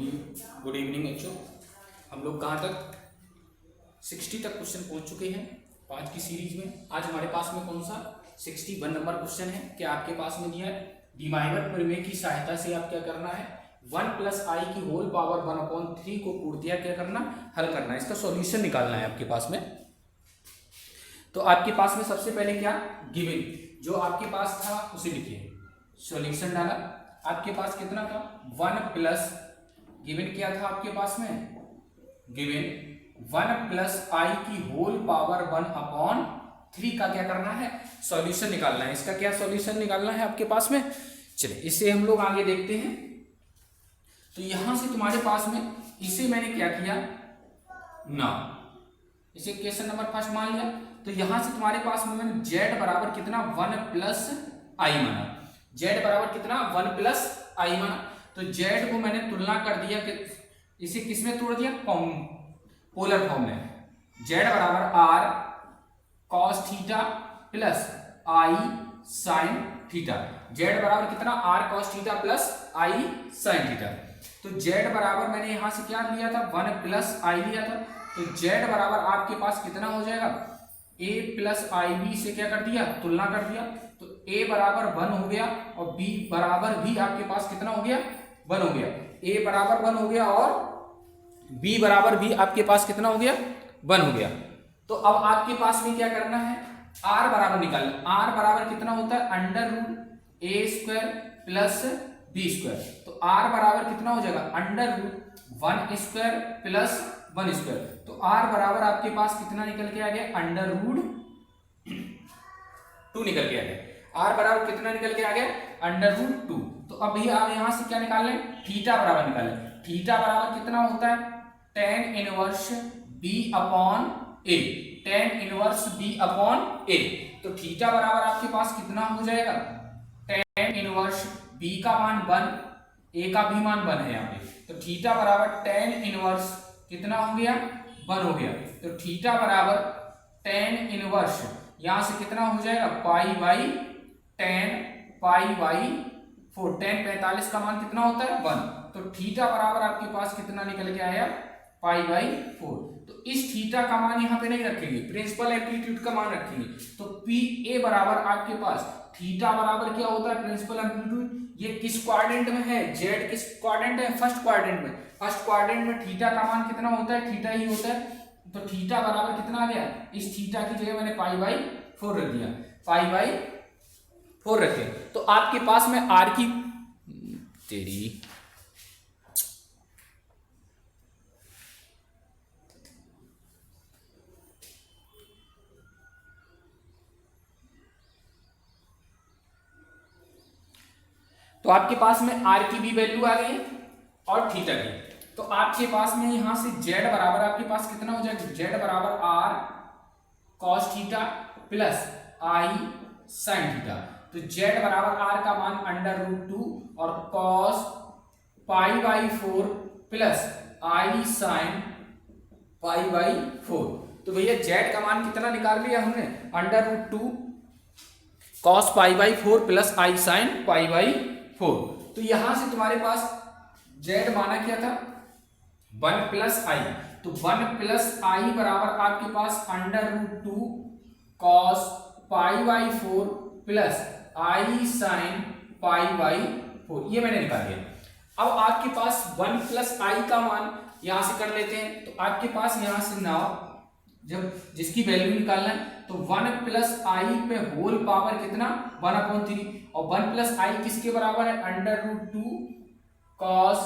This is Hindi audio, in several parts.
गुड इवनिंग बच्चों। हम लोग कहाँ तक 60 तक क्वेश्चन पहुँच चुके हैं 5 की सीरीज में। आज हमारे पास में कौन सा 61 नंबर क्वेश्चन है। क्या आपके पास में दिया है डिमाइवर प्रमेय की सहायता से आप क्या करना है 1 + i की होल पावर 1/3 को पूर्णतया क्या करना हल करना है, इसका सॉल्यूशन निकालना है आपके पास में। तो आपके पास में सबसे पहले क्या गिवन जो आपके पास था उसे लिखिए, सॉल्यूशन डाला। आपके पास कितना था 1 प्लस गिवन क्या था आपके पास में गिवन 1 + i की होल पावर 1/3 का क्या करना है सॉल्यूशन निकालना है। इसका क्या सॉल्यूशन निकालना है आपके पास में। चलिए इसे हम लोग आगे देखते हैं। तो यहां से तुम्हारे पास में इसे मैंने क्या किया ना, इसे क्वेश्चन नंबर फर्स्ट मान लिया। तो यहां से तुम्हारे पास में मैंने z बराबर कितना 1 + i माना, z बराबर कितना 1 + i माना। तो z को मैंने तुलना कर दिया कि इसे किस में तोड़ दिया पोलर फॉर्म में। z बराबर r cos theta plus i sin theta, z बराबर कितना r cos theta plus i sin theta. तो z बराबर मैंने यहां से क्या लिया था 1 + i लिया था। तो z बराबर आपके पास कितना हो जाएगा a + ib से क्या कर दिया तुलना कर दिया। तो a बराबर 1 हो गया और b बराबर भी आपके पास कितना हो गया 1 हो गया। a बराबर 1 हो गया और b बराबर भी आपके पास कितना हो गया 1 हो गया। तो अब आपके पास में क्या करना है r बराबर निकालना। r बराबर कितना होता है √a² + b²। तो r बराबर कितना हो जाएगा √1² + 1²। तो r बराबर आपके पास कितना निकल के आ गया √2 निकल के आ गया। r बराबर कितना निकल के आ गया √2। तो अब भैया आप यहां से क्या निकाल लें थीटा बराबर निकाल लें। थीटा बराबर कितना होता है tan 1 b/a, tan 1 b/a। तो थीटा बराबर आपके पास कितना हो जाएगा tan 1 b का मान 1, a का भी मान 1 है यहाँ पे। तो थीटा बराबर tan 1 कितना हो गया 1 हो गया। तो थीटा बराबर tan 1 यहां से कितना हो जाएगा tan π/4। tan 45 का मान कितना होता है 1। तो थीटा बराबर आपके पास कितना निकल के आया π/4। तो इस थीटा का मान यहाँ पे नहीं रखेंगे, प्रिंसिपल एम्पलीट्यूड का मान रखेंगे। तो PA बराबर आपके पास थीटा बराबर क्या होता है प्रिंसिपल एम्पलीट्यूड। ये किस क्वाड्रेंट में है z किस क्वाड्रेंट है फर्स्ट क्वाड्रेंट में। फर्स्ट क्वाड्रेंट में थीटा का मान कितना होता है थीटा ही होता है। तो थीटा बराबर कितना आ गया, इस थीटा की जगह मैंने π/4 रख दिया, π/4 रखे। तो आपके पास में r की तेरी तो आपके पास में r की भी वैल्यू आ गई और थीटा की। तो आपके पास में यहां से z बराबर आपके पास कितना हो जाएगा z बराबर r cos theta plus i sin theta. तो z बराबर r का मान √2 और cos π/4 प्लस i sin π/4। तो भैया z का मान कितना निकाल लिया हमने √2 cos π/4 प्लस i sin π/4। तो यहां से तुम्हारे पास z माना क्या था 1 + i। तो 1 + i बराबर आपके पास √2 cos π/4 प्लस i sin π/4, ये मैंने निकाल दिया। अब आपके पास 1 + i का मान यहां से कर लेते हैं। तो आपके पास यहां से ना जब जिसकी वैल्यू निकालना है तो 1 + i पे होल पावर कितना 1/3 और 1 + i किसके बराबर है √2 cos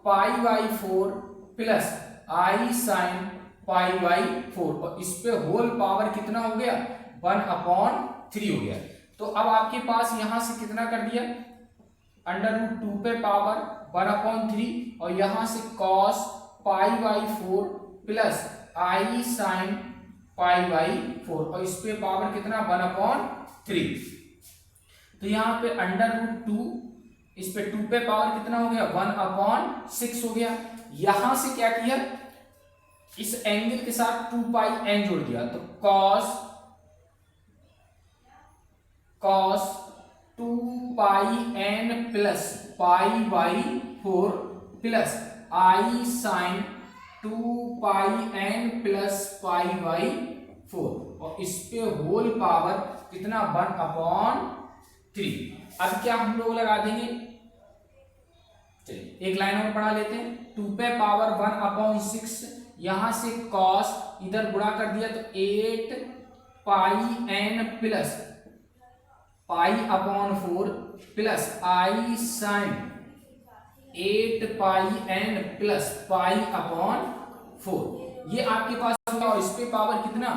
π/4 प्लस i sin π/4 और इस पे होल पावर कितना हो गया 1/3 हो गया। तो अब आपके पास यहां से कितना कर दिया √2 पे पावर 1/3 और यहां से cos π/4 प्लस i sin π/4 और इस पे पावर कितना 1/3। तो यहां पे √2 इस पे 2 पे पावर कितना हो गया 1/6 हो गया। यहां से क्या किया इस एंगल के साथ 2πn जोड़ दिया। तो cos 2πn plus π/4 plus i sign 2πn plus π/4 और इस पे होल पावर कितना 1/3। अब क्या हम लोग लगा देंगे, चलिए एक लाइन और पढ़ा लेते हैं। 2 पे पावर 1/6, यहां से cos इधर गुणा कर दिया तो 8πn plus π/4 plus i sign 8πn plus π/4। ये आपके पास होगा और इस पे पावर कितना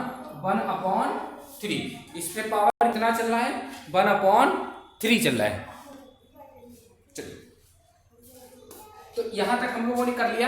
1/3। इस पे पावर कितना चल रहा है 1/3 चल रहा है। चलिए तो यहां तक हम लोगों ने कर लिया।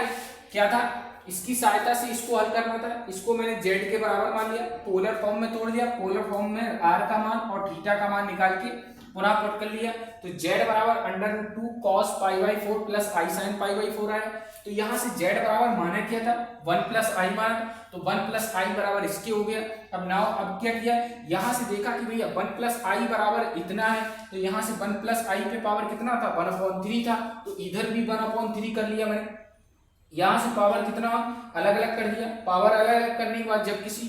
क्या था, इसकी सहायता से इसको हल करना था। इसको मैंने z के बराबर मान लिया, पोलर फॉर्म में तोड़ दिया, पोलर फॉर्म में r का मान और थीटा का मान निकाल के पुनः पुट कर लिया। तो z बराबर √2 cos π/4 प्लस i sin π/4 आया। तो यहां से z बराबर माना क्या था 1 प्लस आई माना, तो 1 प्लस आई बराबर इसके हो गया। अब क्या किया, यहां से देखा कि भैया 1 प्लस आई बराबर इतना है, तो यहां से 1 प्लस आई पे पावर कितना था 1/3 था, तो इधर भी 1/3 कर लिया मैंने। यहां से पावर कितना अलग अलग कर दिया। पावर अलग अलग करने के बाद जब किसी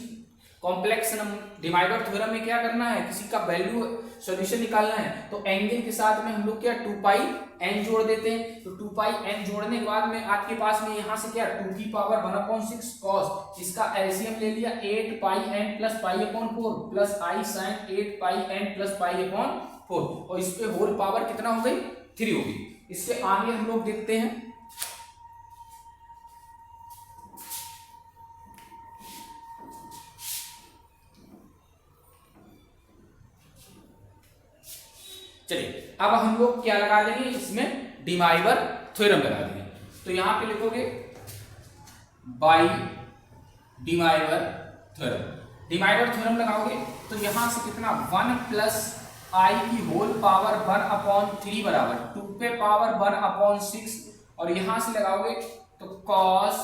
कॉम्प्लेक्स डिवाइडर थ्योरम में क्या करना है, किसी का वैल्यू सॉल्यूशन निकालना है, तो एंगल के साथ में हम लोग क्या 2πn जोड़ देते हैं। तो 2πn जोड़ने के बाद में आपके पास में यहाँ से क्या 2 की पावर 1/6 cos, इसका एलसीएम ले लिया 8πn plus π/4 plus i sign 8πn plus π/4 और इस पे होल पावर कितना हो गई 3 हो गई। इसके आगे हम लोग देखते हैं। चलिए अब हम लोग क्या लगा देंगे, इसमें डिमाइवर थ्योरम लगा देंगे। तो यहां पे लिखोगे by De Moivre theorem. De Moivre theorem लगाओगे तो यहां से कितना 1 प्लस आई की होल पावर 1/3 बराबर 2 पे पावर 1/6 और यहां से लगाओगे तो cos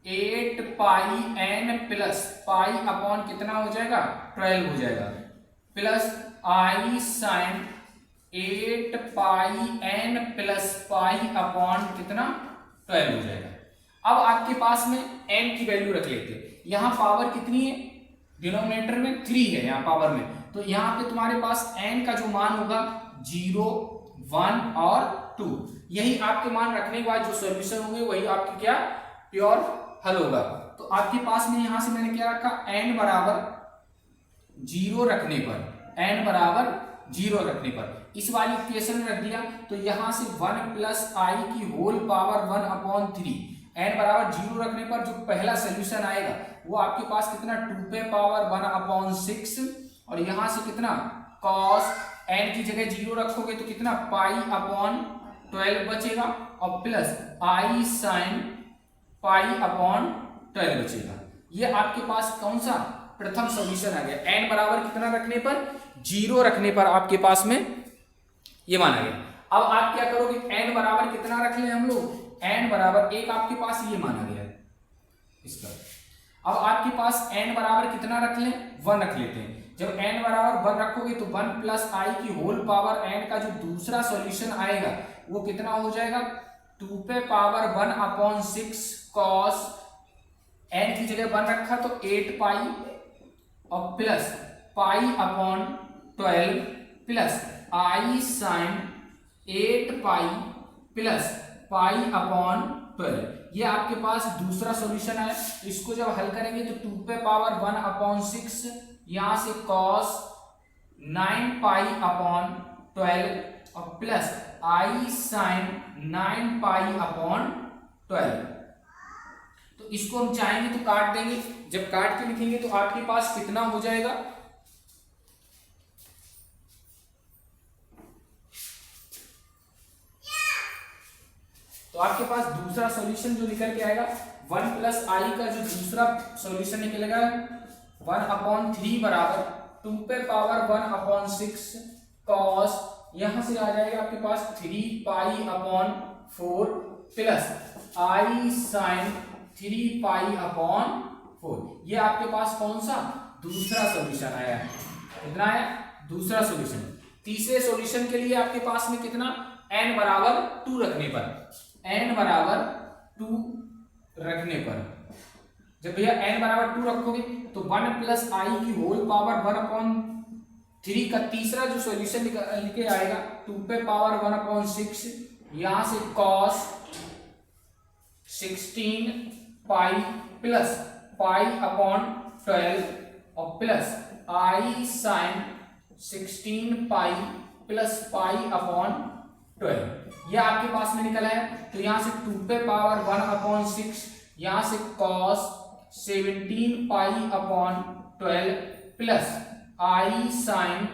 8πn प्लस π कितना हो जाएगा 12 हो जाएगा plus i sign 8πn plus कितना 12 हो जाएगा। अब आपके पास में n की वैल्यू रख लेते हैं। यहाँ पावर कितनी है, डिनोमिनेटर में 3 है यहाँ पावर में, तो यहाँ पे तुम्हारे पास n का जो मान होगा 0, 1 और 2, यही आपके मान रखने के बाद जो सॉल्यूशन होंगे वही आपके क्या प्योर हल होगा। तो आपके पास में यहां से मैंने क्या रखा n बराबर 0 रखने पर, n बराबर 0 रखने पर इस वाली इक्वेशन में रख दिया। तो यहां से 1 प्लस आई की होल पावर 1/3 n बराबर 0 रखने पर जो पहला सोल्यूशन आएगा वो आपके पास कितना 2 पे पावर 1/6 और यहां से कितना cos n की जगह 0 रखोगे तो कितना π/12 बचेगा और प्लस आई साइन π/12 बचेगा। ये आपके पास कौन सा प्रथम सॉल्यूशन आ गया। n बराबर कितना रखने पर 0 रखने पर आपके पास में ये माना गया। अब आप क्या करोगे, n बराबर कितना रख ले हम लोग, n बराबर 1 आपके पास ये माना गया है इसका। अब आपके पास n बराबर कितना रख लें 1 रख लेते हैं। जब n बराबर 1 रखोगे तो 1 प्लस आई की होल पावर n का जो दूसरा सॉल्यूशन आएगा वो कितना हो जाएगा 2 पे पावर 1/6 cos n की जगह 1 रखा तो 8π और plus π/12 plus i sign 8π plus π/12। ये आपके पास दूसरा सॉल्यूशन है। इसको जब हल करेंगे तो 2 पे पावर 1/6 यहां से cos 9π/12 और प्लस आई साइन 9π/12। तो इसको हम चाहेंगे तो काट देंगे, जब काट के लिखेंगे तो आपके पास कितना हो जाएगा, तो आपके पास दूसरा सॉल्यूशन जो निकल के आएगा 1 प्लस आई का जो दूसरा सॉल्यूशन निकलेगा 1/3 बराबर 2 पे पावर 1/6 cos यहां से आ जाएगा आपके पास 3π/4 प्लस आई साइन 3π/4। ये आपके पास कौन सा दूसरा सॉल्यूशन आया है। कितना है दूसरा सॉल्यूशन। तीसरे सॉल्यूशन के लिए आपके पास में कितना n बराबर 2 रखने पर n बराबर 2 रखने पर, जब भैया n बराबर 2 रखोगे तो 1 प्लस आई की होल पावर 1/3 का तीसरा जो सॉल्यूशन निकल आएगा 2 पे पावर 1/6, यहां से cos 16 pi plus pi upon 12 और plus i sine 16 pi plus pi upon 12, यह आपके पास में निकला है। तो यहां से 2 पे पावर 1/6, यहां से cos 17 pi upon 12 plus i sign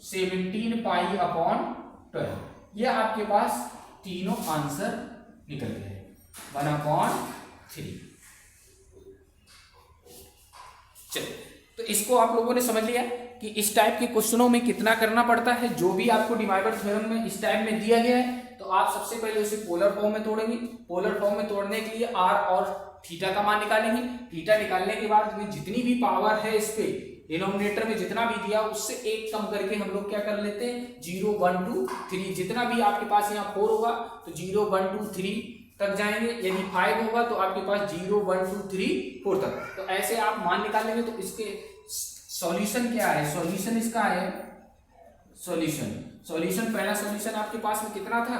17 pi upon 12, यह आपके पास तीनों आंसर निकल गए 1/3। चलिए, तो इसको आप लोगों ने समझ लिया कि इस टाइप के क्वेश्चनों में कितना करना पड़ता है। जो भी आपको डिवाइडर थ्योरम में इस टाइप में दिया गया है तो आप सबसे पहले उसे पोलर फॉर्म में तोड़ेंगे। पोलर फॉर्म में तोड़ने के लिए r और थीटा का मान निकालेंगे। थीटा निकालने के बाद में जितनी भी पावर है इस पे डिनोमिनेटर में जितना भी दिया उससे एक कम करके हम लोग क्या कर लेते हैं 0 1 2 3, जितना भी आपके पास यहाँ 4 होगा तो 0 1 2 3 तक जाएंगे, यदि 5 होगा तो आपके पास 0 1 2 3 4 तक। तो ऐसे आप मान निकाल लेंगे। तो इसके सॉल्यूशन क्या है, सॉल्यूशन इसका है सॉल्यूशन पहला सॉल्यूशन आपके पास में कितना था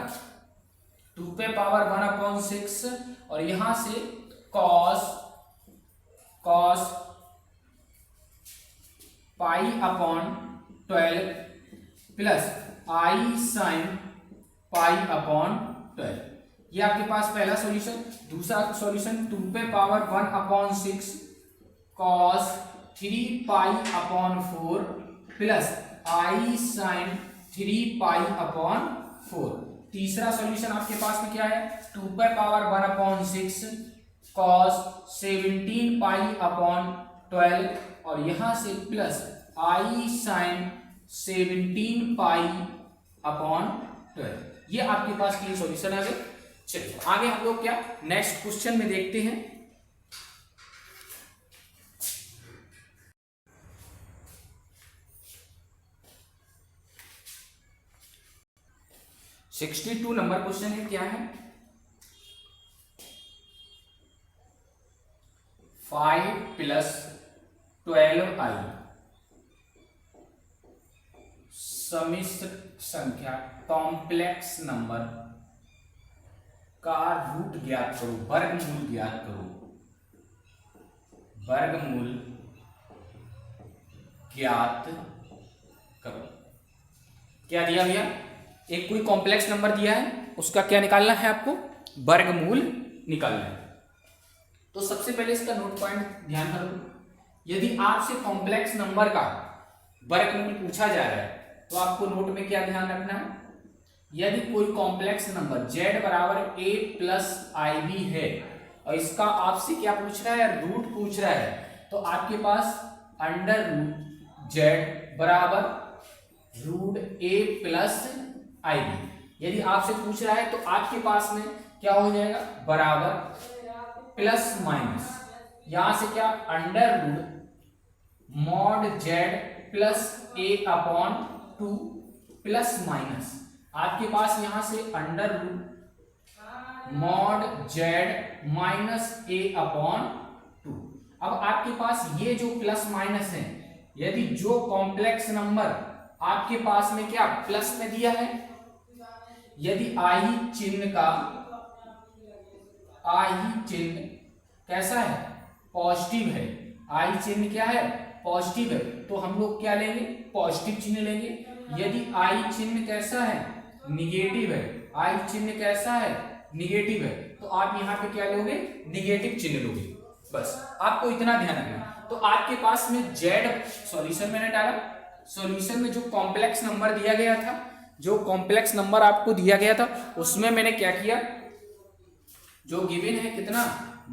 2 पे पावर 1/6 और यहां से cos pi upon 12 plus i sine pi upon 12, ये आपके पास पहला सॉल्यूशन। दूसरा सॉल्यूशन 2 पे power 1/6 cos 3 pi upon 4 plus i sine 3 pi upon 4। तीसरा सॉल्यूशन आपके पास में क्या है 2 पे पावर 1/6 cos 17 पाई अपॉन 12 और यहां से plus i sign 17 pi upon 12, ये आपके पास की सॉल्यूशन है। चलिए आगे हम लोग क्या नेक्स्ट क्वेश्चन में देखते हैं। सिक्सटी 62 नंबर क्वेश्चन है, क्या है 5 प्लस 12i सम्मिश्र संख्या कॉम्प्लेक्स नंबर का रूट ज्ञात करो, वर्गमूल ज्ञात करो, वर्गमूल ज्ञात करो। क्या दिया भैया, एक कोई कॉम्प्लेक्स नंबर दिया है उसका क्या निकालना है आपको, वर्गमूल निकालना है। तो सबसे पहले इसका नोट पॉइंट ध्यान करो, यदि आपसे कॉम्प्लेक्स नंबर का वर्गमूल पूछा जा रहा है तो आपको नोट में क्या ध्यान रखना है, यदि कोई कॉम्प्लेक्स नंबर z बराबर a प्लस ib है और इसका आपसे क्या पूछ रहा है, रूट पूछ रहा है, तो आपके पास अंडर रूट z बराबर रूट a प्लस ib, यदि आपसे पूछ रहा है तो आपके पास में क्या हो जाएगा बराबर प्लस माइनस, यहां से क्या under root mod z plus a upon 2 plus minus, आपके पास यहां से under root mod z minus a upon 2। अब आपके पास ये जो प्लस माइनस है, यदि जो कॉम्प्लेक्स नंबर आपके पास में क्या प्लस में दिया है, यदि आई चिन्ह कैसा है पॉजिटिव है, आई चिन्ह क्या है पॉजिटिव है, तो हम लोग क्या लेंगे पॉजिटिव चिन्ह लेंगे। यदि आई चिन्ह कैसा है निगेटिव है, आई चिन्ह कैसा है निगेटिव है, तो आप यहाँ पे क्या लोगे निगेटिव चिन्ह लोगे। बस आपको इतना ध्यान रखना। तो आपके पास में z सॉल्यूशन मैंने डाला, सॉल्यूशन में जो कॉम्प्लेक्स नंबर दिया गया था, जो कॉम्प्लेक्स नंबर आपको दिया गया था उसमें मैंने क्या किया, जो गिवन है कितना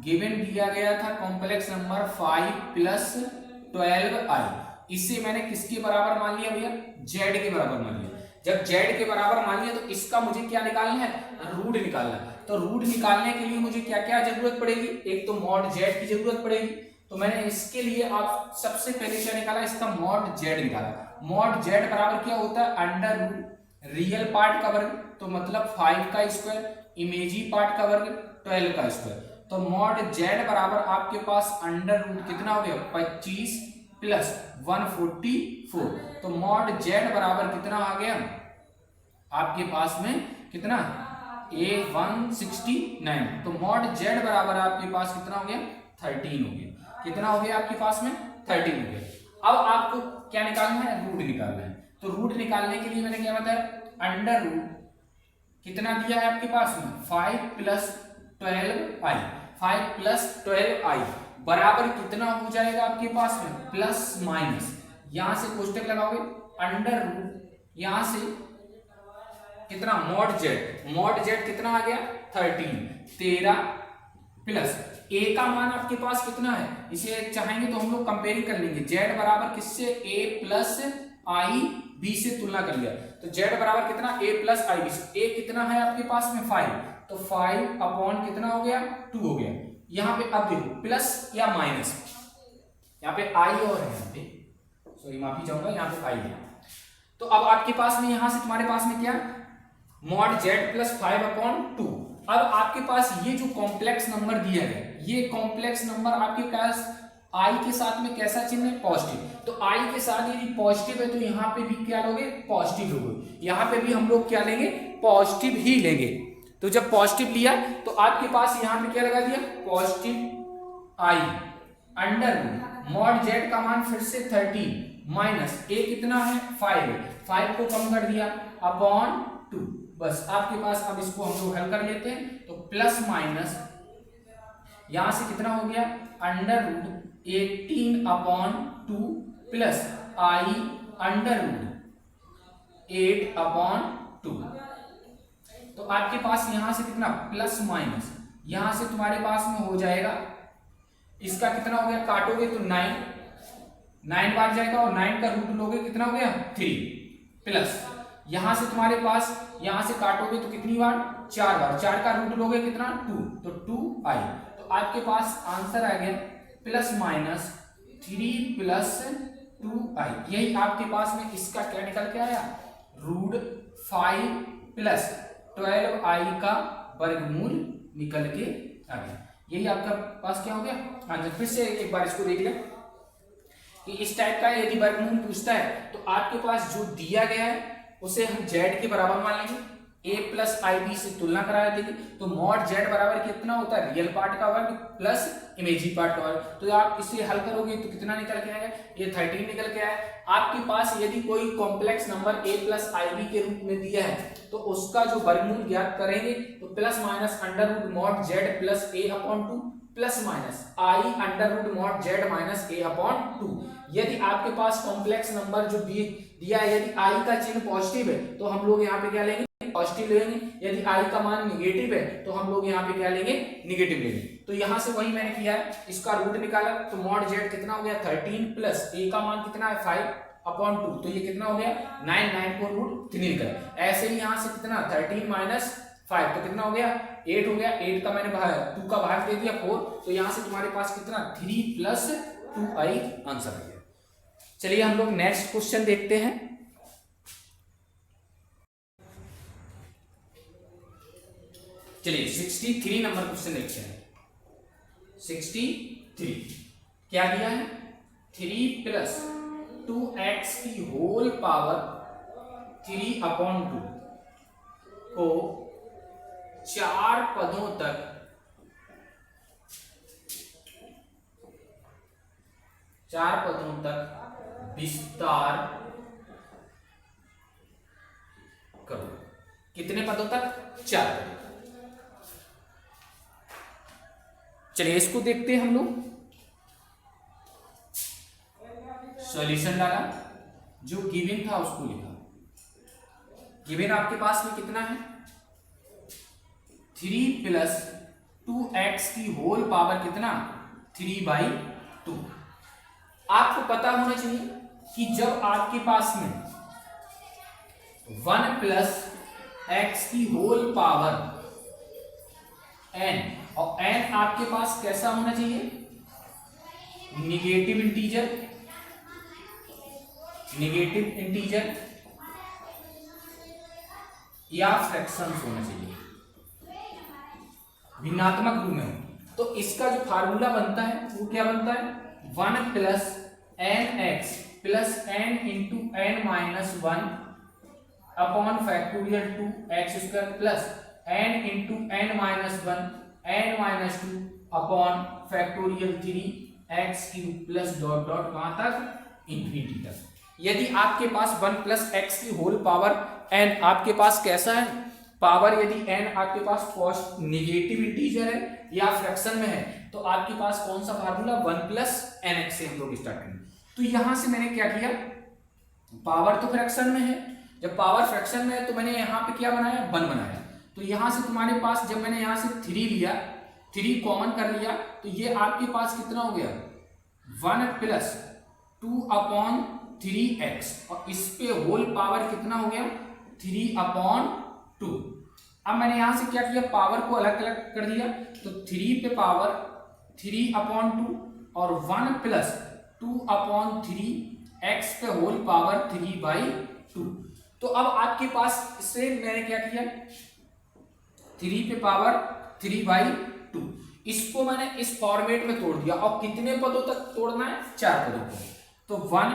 गिवन दिया गया था कॉम्प्लेक्स नंबर 5 प्लस 12i, इसे मैंने किसके बराबर मान लिया भैया z के बराबर मान लिया। जब z के बराबर मान लिया तो इसका मुझे क्या निकालना है रूट निकालना है। तो रूट निकालने के लिए मुझे क्या क्या जरूरत पड़ेगी, एक तो मॉड z की जरूरत पड़ेगी, तो मैंने इसके लिए आप सबसे पहले क्या निकाला इसका मॉड z निकाला। मॉड z बराबर क्या होता है अंडर रूट रियल पार्ट का वर्ग, तो मतलब 5 का स्क्वायर इमेजी पार्ट का वर्ग 12 का स्क्वायर। तो मॉड जेड बराबर आपके पास अंडर रूट कितना हो गया 25 प्लस 144। तो मॉड जेड बराबर कितना आ गया आपके पास में कितना A169। तो मॉड जेड बराबर आपके पास कितना हो गया 13 हो गया। कितना हो गया आपके पास में 13 हो गया। अब आपको क्या निकालना है रूट निकालना है। तो रूट निकालने के लिए मैंने क्या बताया अंडर रूट कितना दिया है आपके पास में 5 प्लस 12i 5 प्लस 12i बराबर कितना हो जाएगा आपके पास में प्लस माइनस यहां से कोष्टक लगाओगे अंडर रूट यहां से कितना मॉड जेड कितना आ गया 13 प्लस a का मान आपके पास कितना है इसे चाहेंगे तो हम लोग कंपेयरिंग कर लेंगे जेड बराबर किससे a प्लस आई बी से तुलना कर लिया। तो z बराबर कितना a प्लस आई बी से a कितना है आपके पास में 5 तो 5 अपॉन कितना हो गया 2 हो गया। यहाँ पे अब देखो प्लस या माइनस यहाँ पे i और है यहाँ पे सॉरी माफी चाहूंगा यहाँ पे i है। तो अब आपके पास में यहाँ से तुम्हारे पास में क्या मॉड z प्लस 5 अपॉन 2। अब आपके पास ये जो कॉम्प्लेक्स नंबर दिया गया ये कॉम्प्लेक्स नंबर आपके पास i के साथ में कैसा चिन्ह है पॉजिटिव। तो i के साथ यदि पॉजिटिव है तो यहाँ पे भी क्या लोगे पॉजिटिव लोगे। यहाँ पे भी हम लोग क्या लेंगे पॉजिटिव ही लेंगे। तो जब पॉजिटिव लिया तो आपके पास यहाँ पे क्या लगा दिया positive i under mod Z का मान फिर से 13 माइनस a कितना है 5 को कम कर दिया अपॉन 2। बस आपके पास अब इसको हम लोग हल कर लेते हैं। तो प्लस माइनस यहां से कितना हो गया अंडर रूट 18 अपॉन 2 प्लस आई अंडर रूट 8 अपॉन 2। तो आपके पास यहां से कितना प्लस माइनस यहां से तुम्हारे पास में हो जाएगा इसका कितना हो गया काटोगे तो 9 बार जाएगा और 9 का रूट लोगे कितना हो गया 3 प्लस यहां से तुम्हारे पास यहां से काटोगे तो कितनी बार 4 बार 4 का रूट लोगे कितना 2 तो 2i। तो आपके पास आंसर आ गया प्लस माइनस 3 प्लस 2i। यही आपके पास में इसका क्या निकल के आया रूट 5 प्लस 12i का वर्गमूल निकल के आ गया। यही आपका पास क्या हो गया आंसर। फिर से एक बार इसको देख लें कि इस टाइप का यदि वर्गमूल पूछता है तो आपके पास जो दिया गया है उसे हम z के बराबर मान लेंगे a प्लस आई बी से तुलना करा देंगे। तो मॉड z बराबर कितना होता है रियल पार्ट का वर्ग प्लस इमेजी पार्ट का वर्ग। तो आप इसे हल करोगे तो कितना निकल के आएगा ये 13 निकल के आया। आपके पास यदि कोई complex number a plus i b के रूप में दिया है तो उसका जो वर्गमूल ज्ञात करेंगे तो plus minus under root mod z plus a upon 2 plus minus i under root mod z minus a upon 2। यदि आपके पास कॉम्प्लेक्स नंबर जो दिया है यदि i का चिन्ह पॉजिटिव है तो हम लोग यहाँ पे क्या लेंगे पॉजिटिव लेंगे। यदि i का मान निगेटिव है तो हम लोग यहाँ पे क्या लेंगे निगेटिव लेंगे। तो यहाँ से वही मैंने किया है इसका रूट निकाला तो मॉड z कितना हो गया 13 प्लस a का मान कितना है 5 अपॉन 2 तो ये कितना हो गया 9 को रूट 3 निकला। ऐसे ही यहाँ से कितना 13 माइनस 5 तो कितना हो गया 8 हो गया। 8 का मैंने 2 का भाग दे दिया 4 तो यहाँ से तुम्हारे पास कितना 3 प्लस 2i आंसर आ गया। चलिए हम लोग नेक्स्ट क्वेश्चन देखते हैं। चलिए 63 नंबर क्वेश्चन देखते हैं। 63 क्या दिया है 3 प्लस 2x की होल पावर 3 अपॉन 2 को 4 पदों तक विस्तार करो। कितने पदों तक 4 पदों। चलिए इसको देखते हैं हम लोग। सॉल्यूशन डाला जो गिवन था उसको लिखा। गिवन आपके पास में कितना है 3 प्लस 2x की होल पावर कितना 3/2। आपको पता होना चाहिए कि जब आपके पास में 1 प्लस x की होल पावर n और n आपके पास कैसा होना चाहिए निगेटिव इंटीजर या फ्रैक्शंस होना चाहिए। भिन्नात्मक रूप में हो, तो इसका जो फार्मूला बनता है वो क्या बनता है, 1 plus n x plus n into n minus 1 upon factorial 2 x square plus n into n minus 1 n minus 2 upon factorial 3 x cube plus dot dot कहां तक, इंफिनिटी तक। यदि आपके पास 1 प्लस एक्स की होल पावर एन आपके पास कैसा है, पावर यदि n आपके पास नेगेटिव इंटीजर है या फ्रैक्शन में है, तो आपके पास कौन सा फार्मूला, 1 प्लस एन एक्स से हम लोग स्टार्ट करेंगे। तो यहां से मैंने क्या किया, पावर तो फ्रैक्शन में है, जब पावर फ्रैक्शन में है तो मैंने यहाँ पे क्या बनाया, 1 बनाया। तो यहां से तुम्हारे पास जब मैंने यहां से 3 लिया, 3 कॉमन कर लिया, तो ये आपके पास कितना हो गया, 1 प्लस 2 अपॉन 3x, और इस पे होल पावर कितना हो गया, 3 अपॉन 2। अब मैंने यहां से क्या किया, पावर को अलग अलग कर दिया, तो 3 पे पावर 3 अपॉन 2 और 1 प्लस 2 अपॉन 3 x पे होल पावर 3/2। तो अब आपके पास इससे मैंने क्या किया, 3 पे पावर 3/2, इसको मैंने इस फॉर्मेट में तोड़ दिया, और कितने पदों तक तोड़ना है, 4 पदों को। तो 1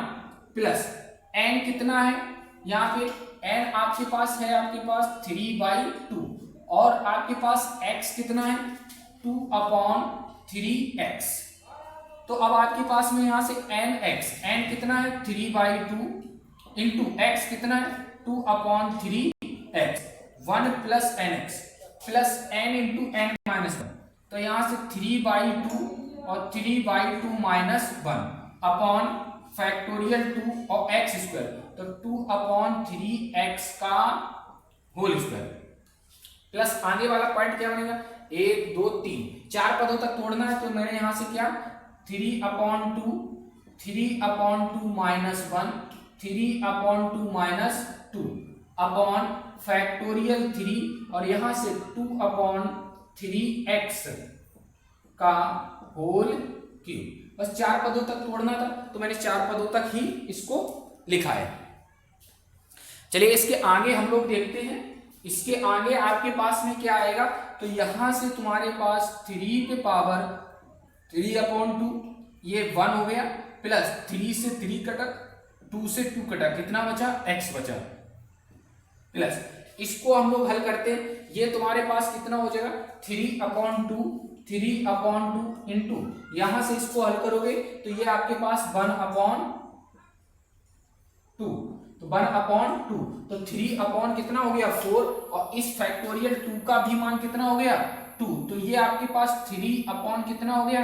प्लस n कितना है, यहाँ पे n आपके पास है, आपके पास 3/2, और आपके पास x कितना है, 2 अपॉन 3x। तो अब आपके पास में यहां से n कितना है, 3/2 इंटू x कितना है, 2 upon 3x, 1 plus nx plus n into n minus 1। तो यहां से 3/2 और 3/2 माइनस 1 अपॉन फैक्टोरियल 2 और एक्स स्क्वायर, तो 2 अपॉन 3x का होल स्क्वायर, प्लस आगे वाला पॉइंट क्या बनेगा, 1 2 3 4 पदों तक तोड़ना है। तो मैंने यहां से क्या, 3 upon 2 minus 1, 3 upon 2 minus 2 upon factorial 3, और यहां से 2 अपॉन 3x का होल क्यूब। बस 4 पदों तक तोड़ना था, तो मैंने 4 पदों तक ही इसको लिखा है। चलिए इसके आगे हम लोग देखते हैं, इसके आगे आपके पास में क्या आएगा, तो यहां से तुम्हारे पास 3 पे पावर 3 अपॉन 2, ये 1 हो गया, प्लस 3 से 3 कटा, 2 से 2 कटा, कितना बचा, x बचा, प्लस इसको हम लोग हल करते हैं, ये तुम्हारे पास कितना हो जाएगा, 3 अपॉन 2 इंटू, यहां से इसको हल करोगे तो ये आपके पास 1 अपॉन 2, तो 1 अपॉन 2, तो 3 अपॉन कितना हो गया, 4, और इस फैक्टोरियल 2 का भी मान कितना हो गया, 2, तो ये आपके पास 3 अपॉन कितना हो गया,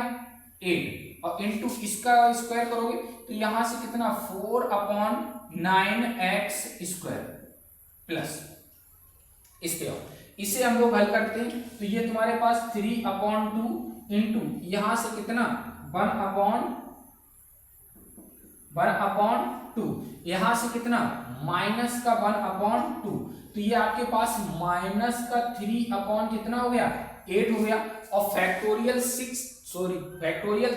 8, और इंटू इसका स्क्वायर करोगे तो यहां से कितना, 4 अपॉन 9x स्क्वायर, प्लस इस पे आओ, इसे हम लोग हल करते हैं, तो ये तुम्हारे पास 3 अपॉन 2 इंटू यहां से कितना, 1 अपॉन 2, यहां से कितना, माइनस का 1 अपॉन 2, तो ये आपके पास माइनस का 3 अपॉन कितना हो गया, 8 हो गया, और फैक्टोरियल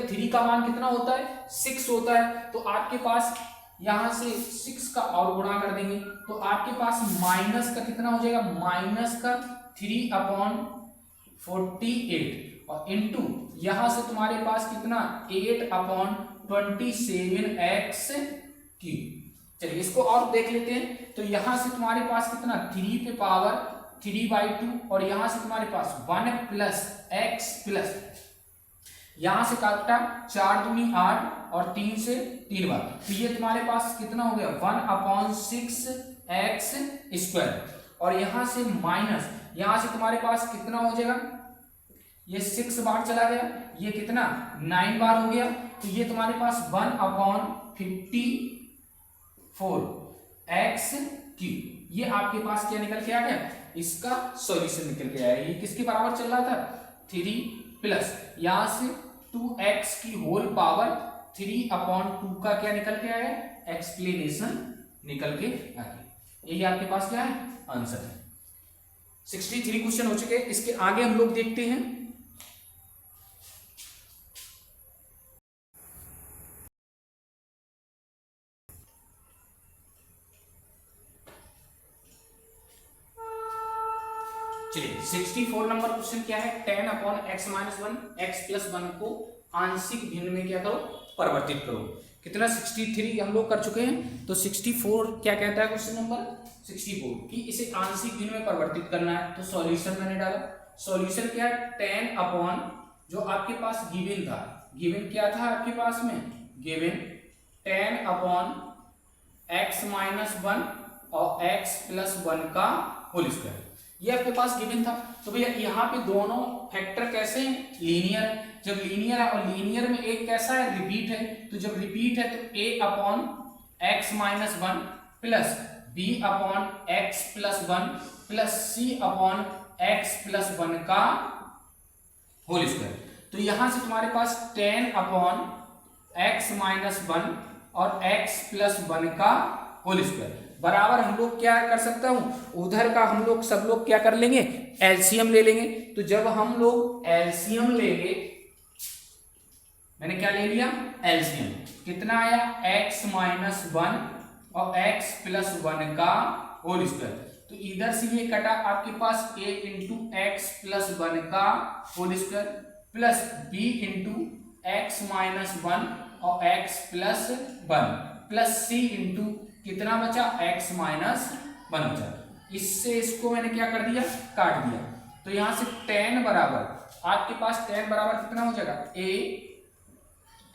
3 का मान कितना होता है, 6 होता है, तो आपके पास यहां से 6 का और गुणा कर देंगे, तो आपके पास माइनस का कितना हो जाएगा, माइनस का 3 अपॉन 48, और इंटू यहां से तुम्हारे पास कितना, 8 अपॉन 27x क्यूब। चलिए इसको और देख लेते हैं, तो यहां से तुम्हारे पास कितना, 3 पे पावर 3/2, और यहां से तुम्हारे पास 1 प्लस x प्लस, यहां से काटा 4 दूनी 8 और 3 से 3 बार, तो ये तुम्हारे पास कितना हो गया, 1 अपॉन 6x स्क्वायर, और यहां से माइनस, यहां से तुम्हारे पास कितना हो जाएगा, ये 6 बार चला गया, ये कितना 9 बार हो गया, तो ये तुम्हारे पास 1 अपॉन 54x क्यूब, ये आपके पास क्या निकल के आ गया, इसका सॉल्यूशन निकल के आया। ये किसके बराबर चल रहा था, 3 प्लस यहां से 2x की होल पावर 3 अपॉन 2 का क्या निकल के आया, एक्सप्लेनेशन निकल के आ गया। यही आपके पास क्या है, आंसर है। 63 क्वेश्चन हो चुके हैं, इसके आगे हम लोग देखते हैं। चलिए 64 नंबर क्वेश्चन क्या है, 10 upon x minus 1 x plus 1 को आंशिक भिन्न में क्या करो, परिवर्तित करो। कितना 63 हम लोग कर चुके हैं, तो 64 क्या कहता है क्वेश्चन नंबर 64 कि इसे आंशिक भिन्न में परिवर्तित करना है। तो सॉल्यूशन मैंने डाला, सॉल्यूशन क्या है 10 अपॉन जो आपके पास गिवन था, गिवन क्या था आपके पास में, गिवन 10 अपॉन एक्स माइनस 1 और एक्स प्लस 1 का होल स्क्वायर, ये आपके पास गिवन था। तो भैया यहाँ पे दोनों फैक्टर कैसे हैं, लीनियर। जब लीनियर है और लीनियर में एक कैसा है, रिपीट है, तो जब रिपीट है तो a upon x minus 1 plus b upon x plus 1 plus c upon x plus 1 का होल स्क्वायर। तो यहां से तुम्हारे पास 10 अपॉन एक्स माइनस 1 और एक्स प्लस 1 का होल स्क्वायर बराबर हम लोग क्या कर सकता हूं, उधर का हम लोग सब लोग क्या कर लेंगे, एलसीएम ले लेंगे। तो जब हम लोग एलसीएम लेंगे, मैंने क्या ले लिया एलसीएम, कितना आया x माइनस 1 और x प्लस 1 का होल स्क्वायर। तो इधर से ये कटा आपके पास a इंटू एक्स प्लस 1 का whole square plus b into x minus 1 और x plus 1 plus c into कितना बचा x माइनस 1 बचा। इससे इसको मैंने क्या कर दिया, काट दिया। तो यहां से 10 बराबर आपके पास 10 बराबर कितना हो जाएगा, a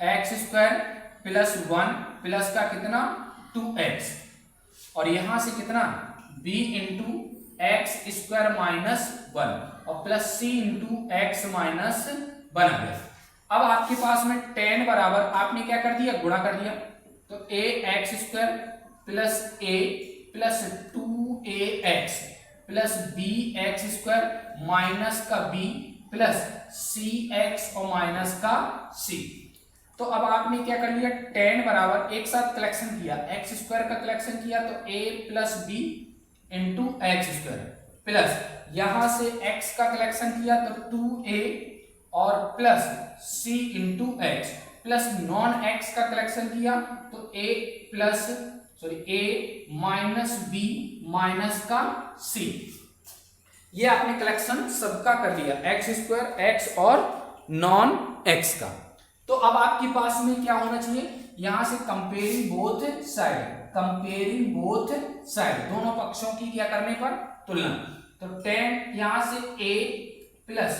x square plus 1 plus का कितना 2x और यहां से कितना b into x square minus 1 और plus c into x minus 1 आ गया। अब आपके पास में 10 बराबर आपने क्या कर दिया, गुणा कर दिया। तो a x square plus a plus 2ax plus b x square minus का b प्लस cx और माइनस का c। तो अब आपने क्या कर लिया, 10 बराबर एक साथ कलेक्शन किया, एक्स स्क्वायर का कलेक्शन किया तो a plus b into x square plus यहां से x का कलेक्शन किया तो 2a और plus c into x plus non x का कलेक्शन किया तो a plus a minus b minus का c। ये आपने कलेक्शन सबका कर लिया, एक्स स्क्वायर एक्स और नॉन एक्स का। तो अब आपके पास में क्या होना चाहिए, यहां से comparing both side, comparing both side दोनों पक्षों की क्या करने पर तुलना। तो 10 यहां से a प्लस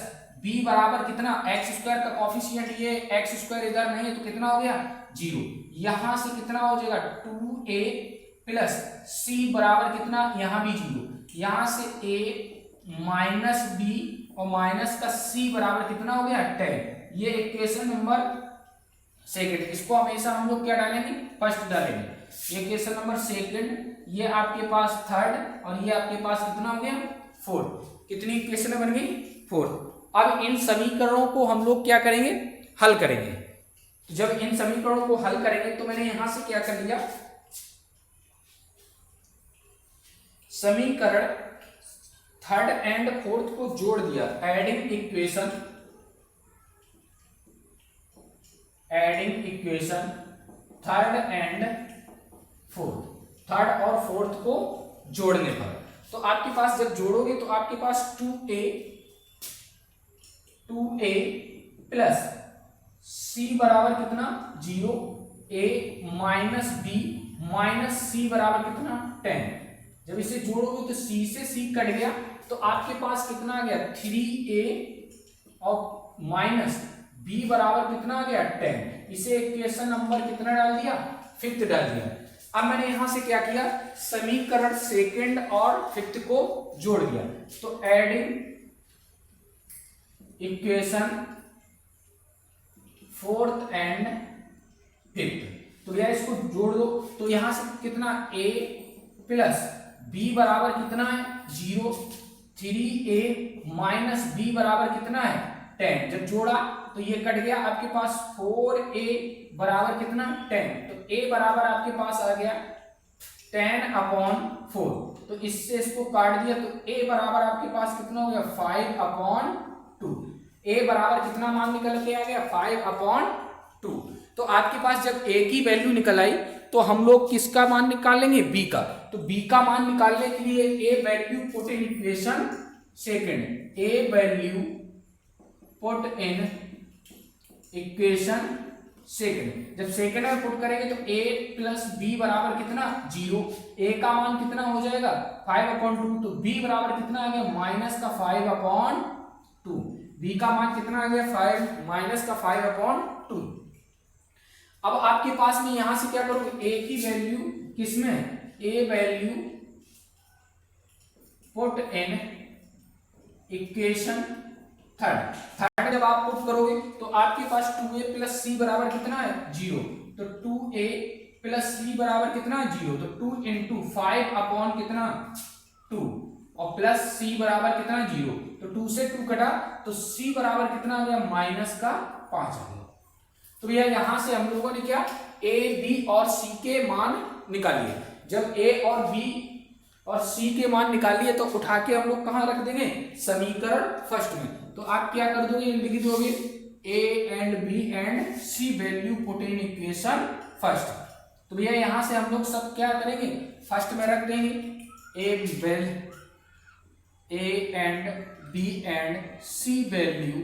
b बराबर कितना, एक्स स्क्वायर का कॉफिशिएंट ये एक्स स्क्वायर इधर नहीं है तो कितना हो गया 0। यहां से कितना हो जाएगा 2a प्लस c बराबर कितना, यहां भी 0। यहां से a माइनस b और माइनस का c बराबर कितना हो गया 10। ये इक्वेशन नंबर सेकंड, इसको हमेशा हम लोग क्या डालेंगे, फर्स्ट डालेंगे। ये इक्वेशन नंबर सेकंड, ये आपके पास थर्ड और ये आपके पास कितना हो गया फोर्थ। कितनी इक्वेशन बन गई, फोर्थ। अब इन समीकरणों को हम लोग क्या करेंगे, हल करेंगे। तो जब इन समीकरणों को हल करेंगे तो मैंने यहां से क्या कर लिया, समीकरण थर्ड एंड फोर्थ को जोड़ दिया, adding equation third and fourth, third और फोर्थ को जोड़ने पर। तो आपके पास जब जोड़ोगे तो आपके पास 2a प्लस c बराबर कितना 0, a minus b minus c बराबर कितना 10। जब इसे जोड़ोगे तो c से c कट गया तो आपके पास कितना आ गया 3a और माइनस b बराबर कितना आ गया 10। इसे इक्वेशन नंबर कितना डाल दिया, फिफ्थ डाल दिया। अब मैंने यहां से क्या किया, समीकरण सेकंड और फिफ्थ को जोड़ दिया। तो adding equation fourth and fifth, तो भैया इसको जोड़ दो। तो यहां से कितना a प्लस b बराबर कितना है 0, 3a माइनस b बराबर कितना है 10। जब जोड़ा तो ये कट गया, आपके पास 4a बराबर कितना 10। तो a बराबर आपके पास आ गया 10 अपॉन 4। तो इससे इसको काट दिया तो a बराबर आपके पास कितना हो गया 5 अपॉन 2। a बराबर कितना मान निकल के आ गया 5 अपॉन 2। तो आपके पास जब a की वैल्यू निकल आई तो हम लोग किसका मान निकाल लेंगे, b का। तो b का मान निकालने के लिए a value put in equation second A value put in equation second. जब सेकेंड में पुट करेंगे तो a प्लस बी बराबर कितना 0। a का मान कितना हो जाएगा 5/2, तो b बराबर कितना आ गया माइनस का 5/2। b का मान कितना आ गया 5 माइनस का 5/2। अब आपके पास में यहां से क्या करोगे a की वैल्यू किसमें a value put in equation third जब आप पुट करोगे तो आपके पास 2a प्लस सी बराबर कितना है 0। तो 2a प्लस सी बराबर कितना है 0, तो 2 इंटू 5 अपॉन कितना 2 और प्लस सी बराबर कितना 0, तो 2 से 2 कटा तो सी बराबर कितना आ गया माइनस का 5 आ गया। तो भैया यहां से हम लोगों ने क्या a b और c के मान निकालिए। जब a और b और c के मान निकालिए तो उठा के हम लोग कहां रख देंगे समीकरण फर्स्ट में। तो आप क्या कर दोगे लिख दोगे a and b and c value put in equation first. तो भैया यहां से हम लोग सब क्या करेंगे फर्स्ट में रख देंगे a and b and c value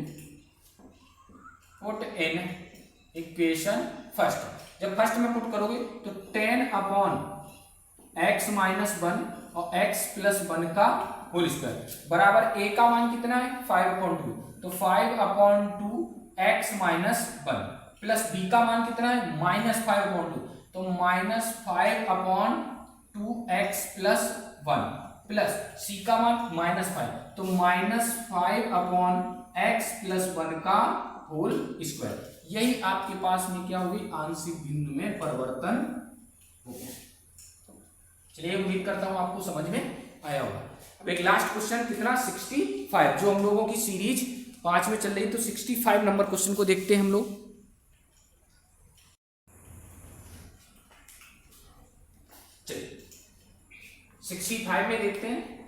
put in equation first. जब फर्स्ट में पुट करोगे तो 10 अपॉन x माइनस 1 और x प्लस 1 का होल स्क्वायर बराबर a का मान कितना है 5/2, तो 5/2 x माइनस 1 प्लस b का मान कितना है -5/2, तो -5/2 x प्लस 1 प्लस c का मान -5, तो -5/x प्लस 1 का होल स्क्वायर। यही आपके पास में क्या होगी आंशिक बिंदु में परिवर्तन हो गया। चलिए उम्मीद करता हूं आपको समझ में आया होगा। अब एक लास्ट क्वेश्चन कितना 65, जो हम लोगों की सीरीज 5 में चल रही, तो 65 नंबर क्वेश्चन को देखते हैं हम लोग। चलिए 65 में देखते हैं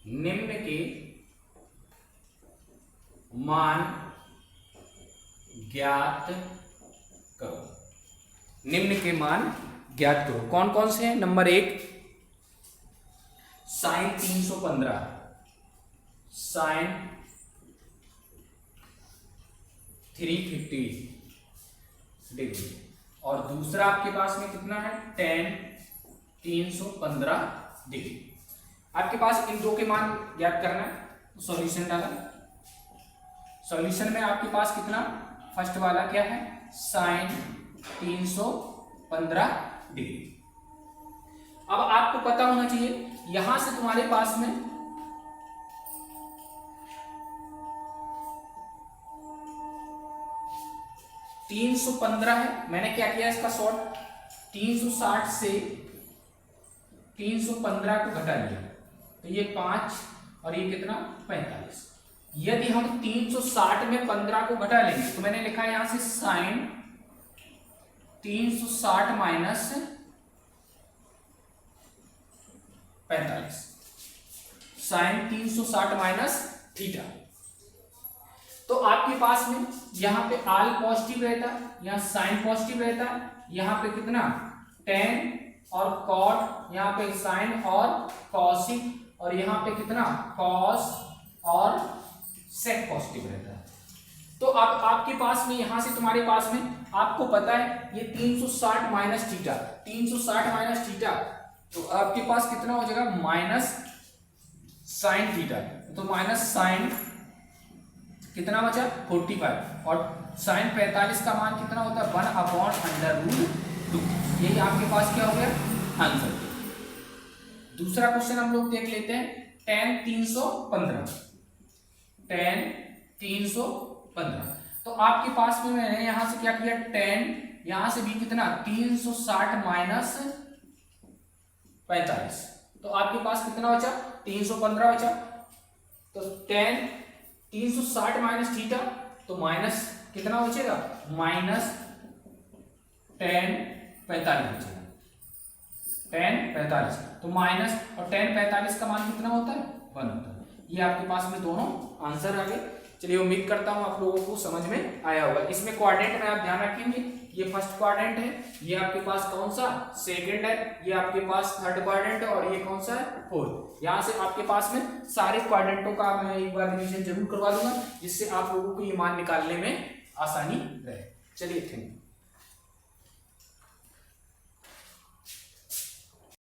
निम्न के मान ज्ञात करो। निम्न के मान ज्ञात करो कौन कौन से हैं। नंबर 1 साइन 315 साइन 350 डिग्री, और दूसरा आपके पास में कितना है tan 315 डिग्री। आपके पास इन दो के मान ज्ञात करना है। सॉल्यूशन डाला, सॉल्यूशन में आपके पास कितना फर्स्ट वाला क्या है साइन 315 डिग्री। अब आपको पता होना चाहिए यहां से तुम्हारे पास में $315 है। मैंने क्या किया इसका शॉर्ट 360 से 315 को घटा लिया, तो ये 5 और ये कितना 45। यदि हम 360 में 15 को घटा लेंगे तो मैंने लिखा है यहां से sine 360 minus 45, sine 360 minus theta. तो आपके पास में यहां पे आल पॉजिटिव रहता है, यहां साइन पॉजिटिव रहता है, यहां पे कितना tan और cot, यहां पे साइन और cosec, और यहां पे कितना cos और sec पॉजिटिव रहता है। तो अब आपके पास में यहां से तुम्हारे पास में आपको पता है ये 360 माइनस थीटा, 360 माइनस थीटा, तो आपके पास कितना हो जाएगा माइनस साइन थीटा, तो माइनस साइन कितना बचा 45, और साइन 45 का मान कितना होता है 1/√2। यही आपके पास क्या हो गया आंसर। दूसरा क्वेश्चन हम लोग देख लेते हैं tan 315, tan 315। तो आपके पास में मैंने यहां से क्या किया tan, यहां से भी कितना 360 माइनस 45, तो आपके पास कितना बचा 315 बचा। तो tan 360 माइनस थीटा, तो माइनस कितना बचेगा माइनस tan 45 बचेगा, tan 45, तो माइनस और tan 45 का मान कितना होता है 1 होता है। ये आपके पास में दोनों आंसर आ गए। चलिए उम्मीद करता हूँ आप लोगों को समझ में आया होगा। इसमें क्वाड्रेंट में आप ध्यान रखेंगे, ये फर्स्ट क्वाड्रेंट है, ये आपके पास कौन सा सेकंड है, ये आपके पास थर्ड क्वाड्रेंट है और ये कौन सा है फोर्थ। यहाँ से आपके पास में सारे क्वाड्रेंटों का मैं एक बार रिवीजन जरूर करवा दूंगा, जिससे आप लोगों को ये मान निकालने में आसानी रहे। चलिए थैंक यू।